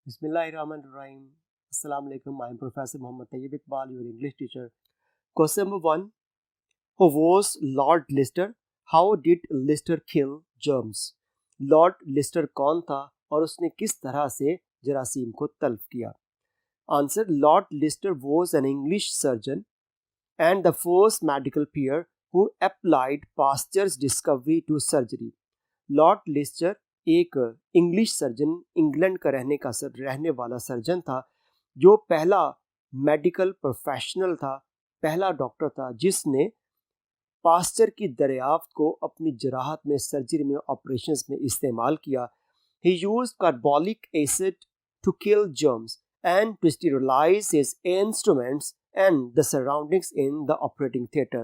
Bismillahirrahmanirrahim. Assalamu alaikum. I am Professor Muhammad Tayyib Iqbal, your English teacher. Question number 1. Who was Lord Lister? How did Lister kill germs? Lord Lister कौन था और उसने किस तरह से जरासीम को तल्फ किया? Answer. Lord Lister was an English surgeon and the first medical peer who applied Pasteur's discovery to surgery. Lord Lister एक इंग्लिश सर्जन, इंग्लैंड का रहने वाला सर्जन था जो पहला मेडिकल प्रोफेशनल था, पहला डॉक्टर था जिसने पास्चर की दरियाफ्त को अपनी जराहत में, सर्जरी में, ऑपरेशंस में इस्तेमाल किया. He used carbolic acid to kill germs and to sterilize his instruments and the surroundings in the operating theater.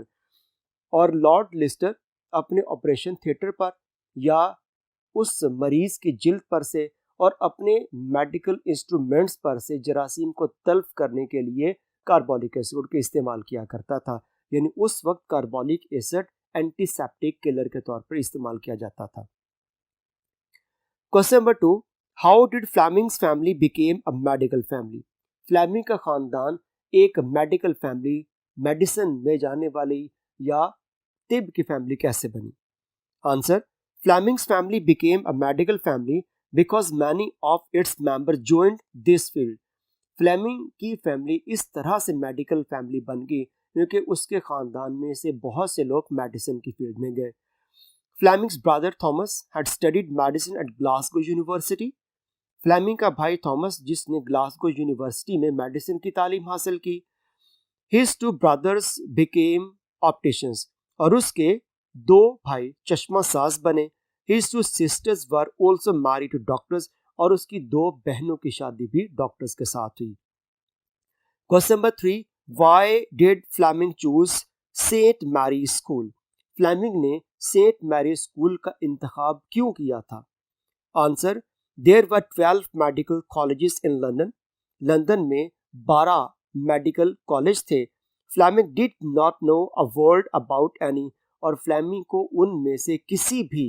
और लॉर्ड लिस्टर अपने ऑपरेशन थिएटर पर या उस मरीज की जिल्द पर से और अपने मेडिकल इंस्ट्रूमेंट्स पर से जरासीम को तल्फ करने के लिए कार्बोलिक एसिड का इस्तेमाल किया करता था. यानी उस वक्त कार्बोलिक एसिड एंटीसेप्टिक किलर के तौर पर इस्तेमाल किया जाता था. Question number 2. How did Fleming's family became a medical family? Fleming का खानदान एक मेडिकल फैमिली, मेडिसिन में जाने वाली या तिब की फैमिली कैसे बनी? Answer. Fleming's family became a medical family because many of its members joined this field. Fleming की फैमिली इस तरह से मेडिकल फैमिली बन गई क्योंकि उसके खानदान में से बहुत से लोग मेडिसिन की फील्ड में गए. Fleming's brother Thomas had studied medicine at Glasgow university. Fleming का भाई थॉमस जिसने ग्लासगो यूनिवर्सिटी में मेडिसिन की तालीम हासिल की. His two brothers became opticians और उसके दो भाई चश्मा साज बने. His two sisters were also married to doctors और उसकी दो बहनों की शादी भी डॉक्टर्स के साथ हुई. Question number 3. Why did Fleming choose saint Mary school? फ्लेमिंग ने सेंट मैरी स्कूल का इंतखाब क्यों किया था? Answer. There were 12 medical colleges in London. London में 12 मेडिकल कॉलेज थे. Fleming did not know a word about any और फ्लेमिंग को उनमें से किसी भी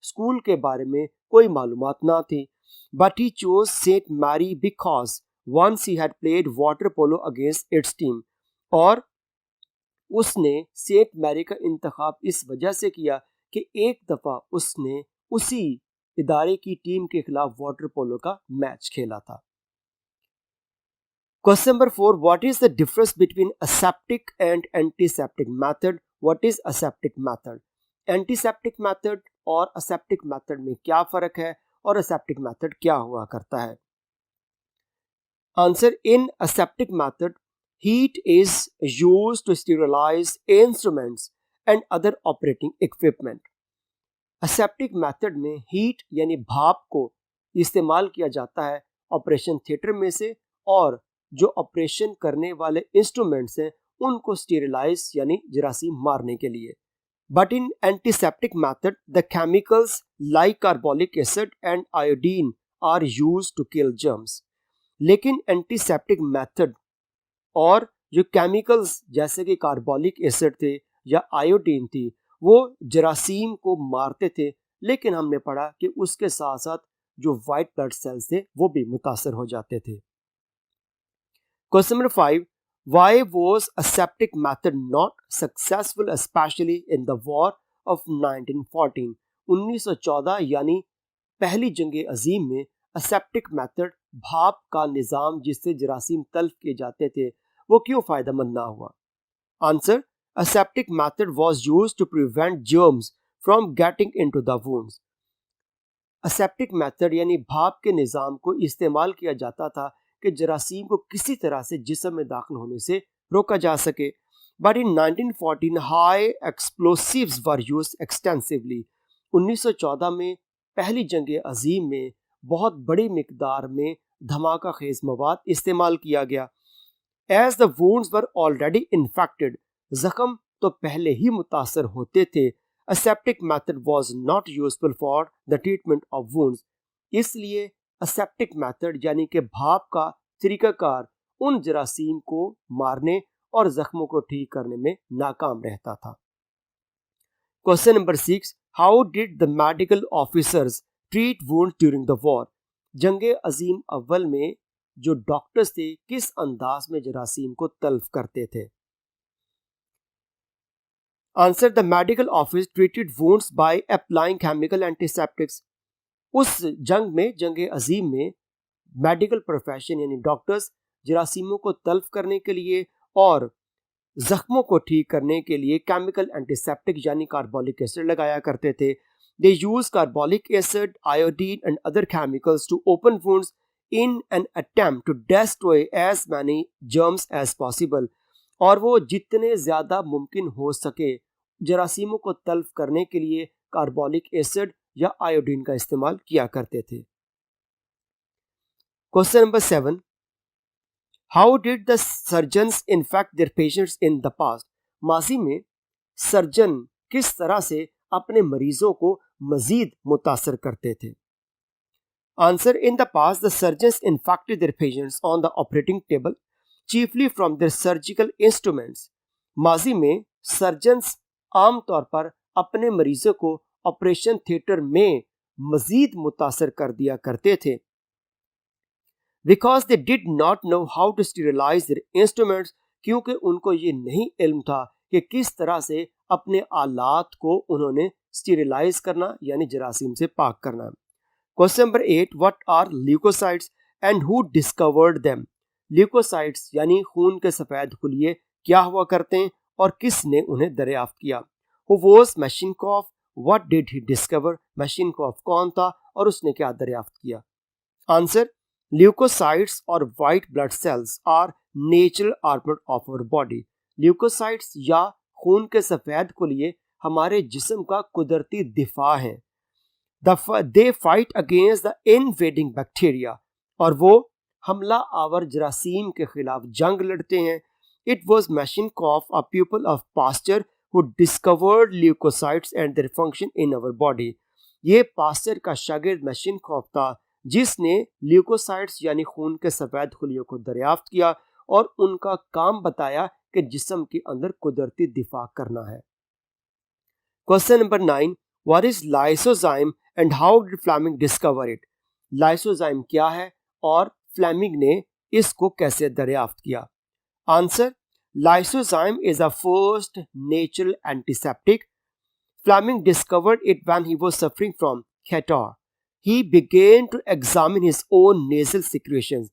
स्कूल के बारे में कोई मालूमात ना थी. But he chose saint Mary because once he had played water polo against its team और उसने सेंट मैरी का इंतखाब इस वजह से किया कि एक दफ़ा उसने उसी इदारे की टीम के खिलाफ वाटर पोलो का मैच खेला था. Question number 4. What is the difference between aseptic and antiseptic method? What is aseptic method? Antiseptic method और असेप्टिक मेथड में क्या फर्क है और असेप्टिक मेथड क्या हुआ करता है? Answer. In aseptic method heat is used to sterilize instruments and other operating equipment. Aseptic method में हीट यानी भाप को इस्तेमाल किया जाता है ऑपरेशन थिएटर में से और जो ऑपरेशन करने वाले इंस्ट्रूमेंट्स हैं उनको स्टेरिलाइज यानी जरासीम मारने के लिए. But in antiseptic method, the chemicals like carbolic acid and iodine are used to kill germs. लेकिन एंटीसेप्टिक मेथड और जो केमिकल्स जैसे कि कार्बोलिक एसिड थे या आयोडीन थी वो जरासीम को मारते थे, लेकिन हमने पढ़ा कि उसके साथ साथ जो वाइट ब्लड सेल्स थे वो भी मुतासर हो जाते थे. Question number 5. Why was aseptic method not successful especially in the war of 1914? 1914 यानी पहली जंग अजीम में aseptic method भाप का निज़ाम जिससे जरासीम तल्फ किए जाते थे वो क्यों फ़ायदेमंद ना हुआ? Answer. aseptic method was used to prevent germs from getting into the wounds. aseptic method यानी भाप के निज़ाम को इस्तेमाल किया जाता था कि जरासीम को किसी तरह से जिस्म में दाखिल होने से रोका जा सके. But in 1914 high explosives were used extensively. 1914 में पहली जंग अजीम में बहुत बड़ी मिकदार में धमाका खेज मवाद इस्तेमाल किया गया. As the wounds were already infected, जख्म तो पहले ही मुतासर होते थे. aseptic method was not useful for the treatment of wounds. इसलिए असेप्टिक मेथड यानी कि भाप का तरीकाकार उन जरासीम को मारने और जख्मों को ठीक करने में नाकाम रहता था. Question number 6. How did the medical officers treat wounds during the war? जंगे अजीम अव्वल में जो डॉक्टर्स थे किस अंदाज में जरासीम को तल्फ करते थे? Answer, the medical office treated wounds by applying chemical antiseptics. उस जंग में, जंगे अजीम में, मेडिकल प्रोफेशन यानी डॉक्टर्स जरासीमों को तल्फ करने के लिए और जख्मों को ठीक करने के लिए केमिकल एंटीसेप्टिक यानी कार्बोलिक एसिड लगाया करते थे। They use carbolic acid, iodine and other chemicals to open wounds in an attempt to destroy as many germs as possible. और वो जितने ज्यादा मुमकिन हो सके जरासीमों को तल्फ करने के लिए कार्बोलिक एसिड या आयोडीन का इस्तेमाल किया करते थे। Question number 7, how did the surgeons infect their patients in the past? माजी में सर्जन किस तरह से अपने मरीजों को मजीद मुतासर करते थे? Answer, in the past the surgeons infected their patients on the operating table chiefly from their surgical instruments. माजी में सर्जन्स आमतौर पर अपने मरीजों को ऑपरेशन थिएटर में मजीद मुतासर कर दिया करते थे। Because they did not know how to sterilize their instruments, क्योंकि उनको ये नहीं इल्म था कि किस तरह से अपने आलात को उन्होंने स्टीरिलाइज करना यानी जरासीम से पाक करना। Question number 8, what are leucocytes and who discovered them? Leucocytes यानी खून के सफेद खुलिये क्या हुआ करते हैं और किसने उन्हें दरियाफ्त किया? Who was Metchnikoff? What did he discover? Metchnikoff कौन था और उसने क्या दरियाफ्त किया? आंसर, ल्यूकोसाइट्स और white blood cells are natural armour of our body. Leucocytes या खून के सफेद खुलिये हमारे जिस्म का कुदरती दिफा है। They fight against the invading bacteria, और वो हमला आवर जरासीम के खिलाफ जंग लड़ते हैं। It was Metchnikoff, a pupil of Pasteur, who discovered leucocytes and their function in our body. ये पास्चर का शागिर्द मेशिनकॉफ था जिसने ल्यूकोसाइट्स यानी खून के सफेद खुलियों को दरियाफ्त किया और उनका काम बताया कि जिस्म के अंदर कुदरती दिफा करना है। Question number 9, what is lysozyme and how did Fleming discover it? Lysozyme क्या है और फ्लेमिंग ने इसको कैसे दरियाफ्त किया? Answer, lysozyme is a first natural antiseptic. Fleming discovered it when he was suffering from catarrh. He began to examine his own nasal secretions.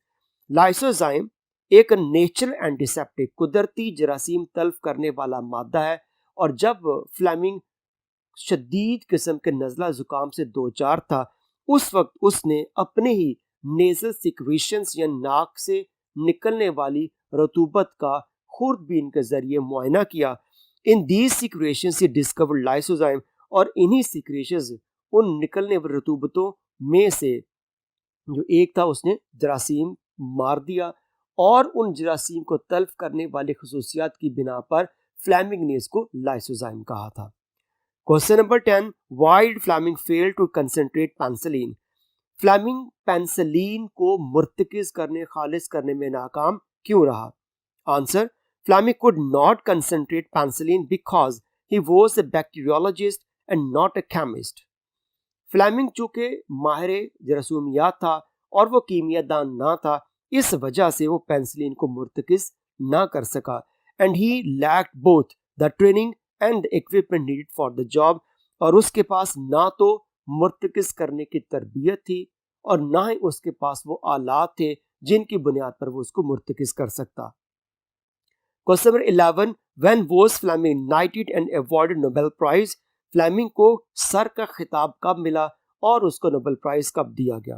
Lysozyme एक natural antiseptic कुदरती जरासीम तल्फ करने वाला मादा है, और जब फ्लेमिंग शदीद किस्म के नज़ला जुकाम से दो चार था उस वक्त उसने अपने ही नेजल सिक्रीशंस या नाक से निकलने वाली रतूबत का खुर्दबीन के जरिए मुआयना किया। In these secretions he discovered lysozyme, और इन्हीं सिक्रेशंस उन निकलने वाली रतूबतों में से जो एक था उसने जरासीम मार दिया, और उन जरासीम को तल्फ करने वाली खसूसियात की बिना पर फ्लेमिंग ने इसको लाइसोजाइम कहा था। Question number 10, why did Fleming fail to concentrate penicillin? Fleming penicillin को मुर्तकिज करने, खालिज करने में नाकाम क्यों रहा? Answer, Fleming could not concentrate penicillin because he was a bacteriologist and not a chemist. Fleming चूंकि माहिर जरासूमियात था और वो कीमियादान ना था, इस वजह से वो पेंसिलिन को मुर्तकिज ना कर सका। And he lacked both the training and the equipment needed for the job, और उसके पास ना तो मुर्तकिज करने की तरबियत थी और ना ही उसके पास वो आलात थे जिनकी बुनियाद पर वो उसको मुर्तकिज कर सकता। Question number 11, when was Fleming knighted and awarded Nobel prize? Fleming को सर का खिताब कब मिला और उसको नोबेल प्राइज कब दिया गया?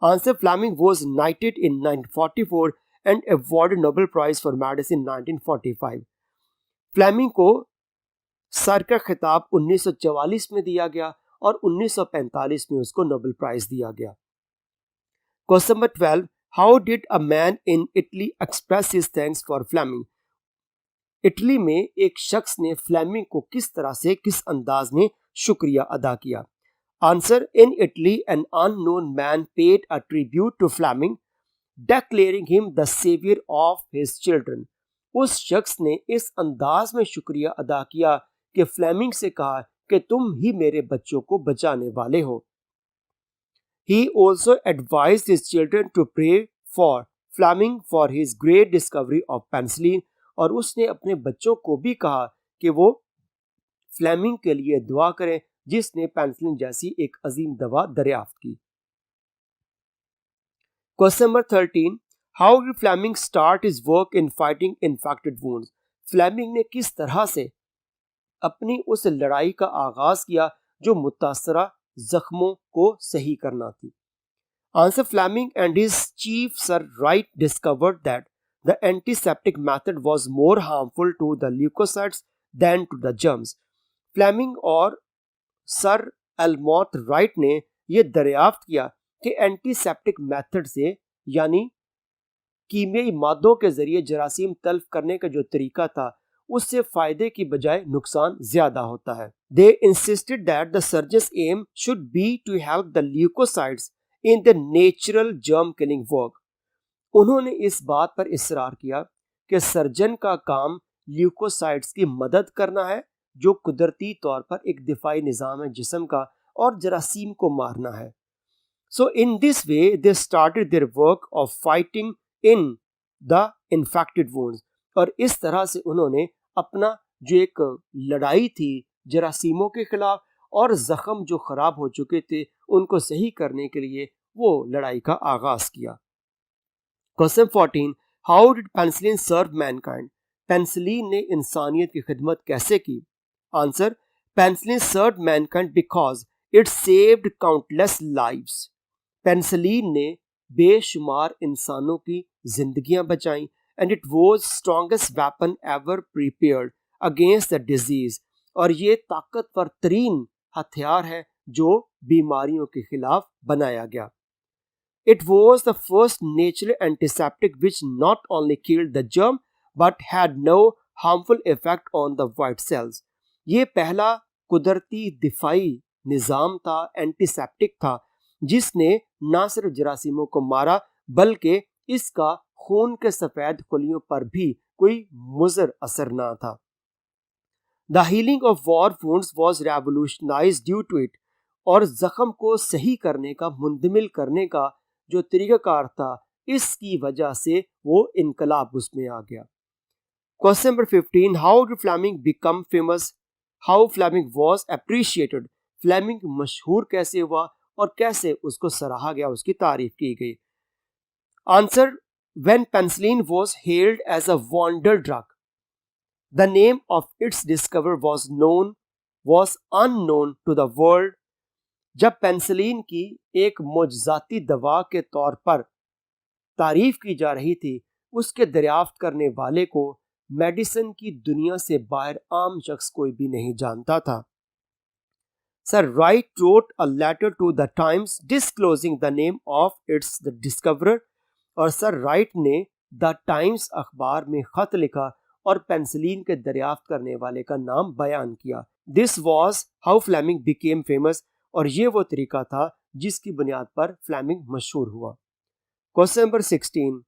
Answer, Fleming was knighted in 1944 and awarded Nobel prize for medicine 1945। Fleming को सर का खिताब 1944 में दिया गया और 1945 में उसको नोबेल प्राइज दिया गया। Question number 12, how did a man in Italy express his thanks for Fleming? Italy में एक शख्स ने फ्लेमिंग को किस तरह से, किस अंदाज में शुक्रिया अदा किया? Answer, in Italy an unknown man paid a tribute to Fleming declaring him the saviour of his children. उस शख्स ने इस अंदाज में शुक्रिया अदा किया कि फ्लेमिंग से कहा कि तुम ही मेरे बच्चों को बचाने वाले हो। He also advised his children to pray for Fleming for his great discovery of penicillin, और उसने अपने बच्चों को भी कहा कि वो फ्लेमिंग के लिए दुआ करें जिसने पेनिसिलिन जैसी एक अजीम दवा दरियाफ्त की। Question number 13, how did Fleming start his work in fighting infected wounds? Fleming ने किस तरह से अपनी उस लड़ाई का आगाज किया जो मुतासरा जख्मों को सही करना थी? Answer, Fleming and his chief sir Wright discovered that the antiseptic method was more harmful to the leukocytes than to the germs. Fleming और सर एल्मोथ राइट ने यह दरियाफ्त किया कि एंटीसेप्टिक मेथड से यानी कीमियाई मादों के जरिए जरासीम तल्फ करने का जो तरीका था उससे फायदे की बजाय नुकसान ज्यादा होता है। They insisted that the surgeon's aim should be to help the leukocytes in the natural germ killing work. उन्होंने इस बात पर इसरार किया कि सर्जन का काम ल्यूकोसाइट्स की मदद करना है जो कुदरती तौर पर एक दिफाई निज़ाम है जिस्म का और जरासीम को मारना है। So in this way they started their work of fighting in the infected wounds, और इस तरह से उन्होंने अपना जो एक लड़ाई थी जरासीमों के खिलाफ और जख्म जो खराब हो चुके थे उनको सही करने के लिए वो लड़ाई का आगाज किया। Question 14, how did penicillin serve mankind? Penicillin ने इंसानियत की खिदमत कैसे की? Answer, penicillin serve mankind because it saved countless lives. Penicillin ने बेशुमार इंसानों की जिंदगियां बचाई and it was strongest weapon ever prepared against the disease, और ये ताकतवर तरीन हथियार है जो बीमारियों के खिलाफ बनाया गया। It was the first natural antiseptic which not only killed the germ but had no harmful effect on the white cells. ये पहला कुदरती दिफाई निज़ाम था, एंटीसेप्टिक था, जिसने न सिर्फ जरासीमों को मारा बल्कि इसका खून के सफ़ेद खुलियों पर भी कोई मुज़र असर ना था। The healing of war wounds was revolutionized due to it, और जख्म को सही करने का, मुंदमिल करने का जो तरीकाकार था इसकी वजह से वो इनकलाब उसमें आ गया। Question number 15, how did Fleming become famous? How Fleming was appreciated? Fleming मशहूर कैसे हुआ और कैसे उसको सराहा गया, उसकी तारीफ की गई? Answer, when penicillin was held as a wonder drug, the name of its discover was unknown to the world. जब पेनिसिलिन की एक मोजज़ाती दवा के तौर पर तारीफ की जा रही थी उसके दरियाफ्त करने वाले को मेडिसिन की दुनिया से बाहर आम शख्स कोई भी नहीं जानता था। Sir Wright wrote a letter to the Times disclosing the name of its the discoverer, और सर राइट ने द टाइम्स अखबार में खत लिखा और पेनिसिलिन के दरियाफ्त करने वाले का नाम बयान किया। This was how Fleming became famous, और ये वो तरीका था जिसकी बुनियाद पर फ्लेमिंग मशहूर हुआ। Question number 16,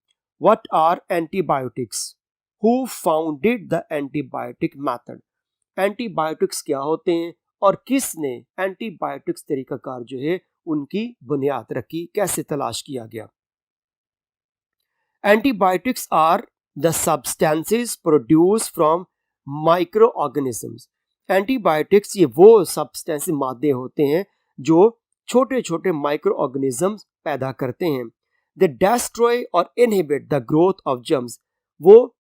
what are antibiotics? Who founded the antibiotic method? Antibiotics क्या होते हैं और किसने एंटीबायोटिक्स तरीकाकार जो है उनकी बुनियाद रखी, कैसे तलाश किया गया? Antibiotics are the substances produced from microorganisms. Antibiotics ये वो सब्सटेंस मादे होते हैं जो छोटे छोटे माइक्रो ऑर्गेनिजम्स पैदा करते हैं। दे डेस्ट्रॉय और inhibit the growth of germs, वो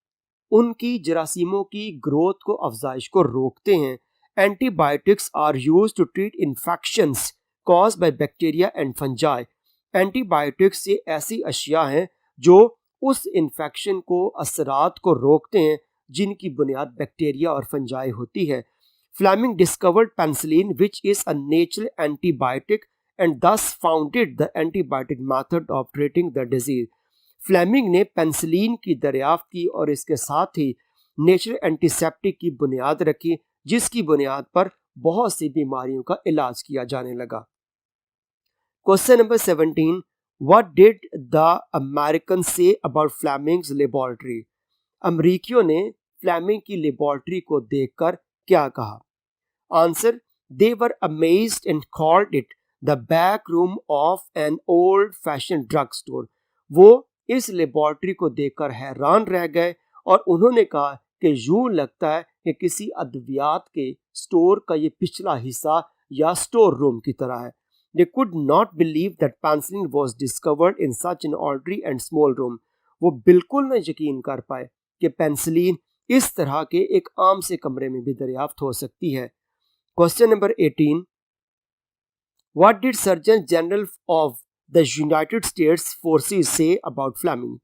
उनकी जरासीमों की ग्रोथ को, अफजाइश को रोकते हैं। Antibiotics are used to treat infections caused by bacteria and fungi. Antibiotics ये ऐसी अशिया हैं जो उस इन्फेक्शन को, असरात को रोकते हैं जिनकी बुनियाद बैक्टीरिया और फंजाई होती है। Fleming discovered penicillin, which is a natural antibiotic, and thus founded the antibiotic method of treating the disease. Fleming ने पेनिसिलिन की दरियाफ्त की और इसके साथ ही नेचुरल एंटीसेप्टिक की बुनियाद रखी जिसकी बुनियाद पर बहुत सी बीमारियों का इलाज किया जाने लगा। Question number 17, what did the American say about Fleming's laboratory? अमरीकियों ने फ्लेमिंग की लेबोरेटरी को देखकर क्या कहा? Answer, they were amazed and called it the back room of an old fashion drug store. वो इस लेबोरेटरी को देखकर हैरान रह गए और उन्होंने कहा कि यूं लगता है कि किसी अद्वियात के स्टोर का ये पिछला हिस्सा या स्टोर रूम की तरह है। They could not believe that penicillin was discovered in such an ordinary and small room. वो बिल्कुल न यकीन कर पाए कि पेंसिलिन इस तरह के एक आम से कमरे में भी दरियाफ्त हो सकती है। Question number 18, What did Surgeon General of the United States Forces say about Fleming?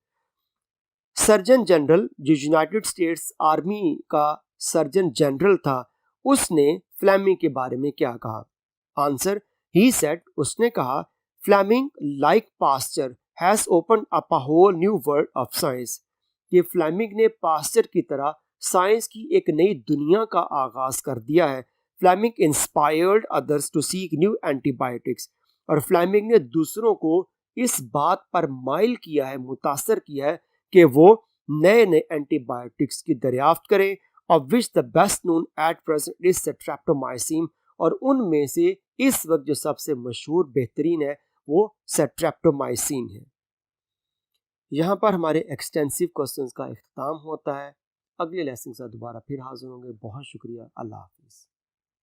Surgeon general जो यूनाइटेड स्टेट्स आर्मी का सर्जन जनरल था, उसने फ्लेमिंग के बारे में क्या कहा? आंसर, ही सेड, उसने कहा, Fleming like Pasteur has open up a whole new world of science. कि फ्लेमिंग ने पास्चर की तरह साइंस की एक नई दुनिया का आगाज कर दिया है। Fleming inspired others to seek new antibiotics. और फ्लेमिंग ने दूसरों को इस बात पर माइल किया है, मुतासर किया है कि वो नए नए एंटीबायोटिक्स की दरियाफ्त करें, of which the best known at present is सेट्रेप्टोमाइसिन। और उनमें से इस वक्त जो सबसे मशहूर बेहतरीन है वो सेट्रेप्टोमाइसिन है। यहाँ पर हमारे एक्सटेंसिव क्वेश्चंस का इख्तिताम होता है। अगले लेसन के साथ दोबारा फिर हाजिर होंगे। बहुत शुक्रिया। अल्लाह हाफिज़।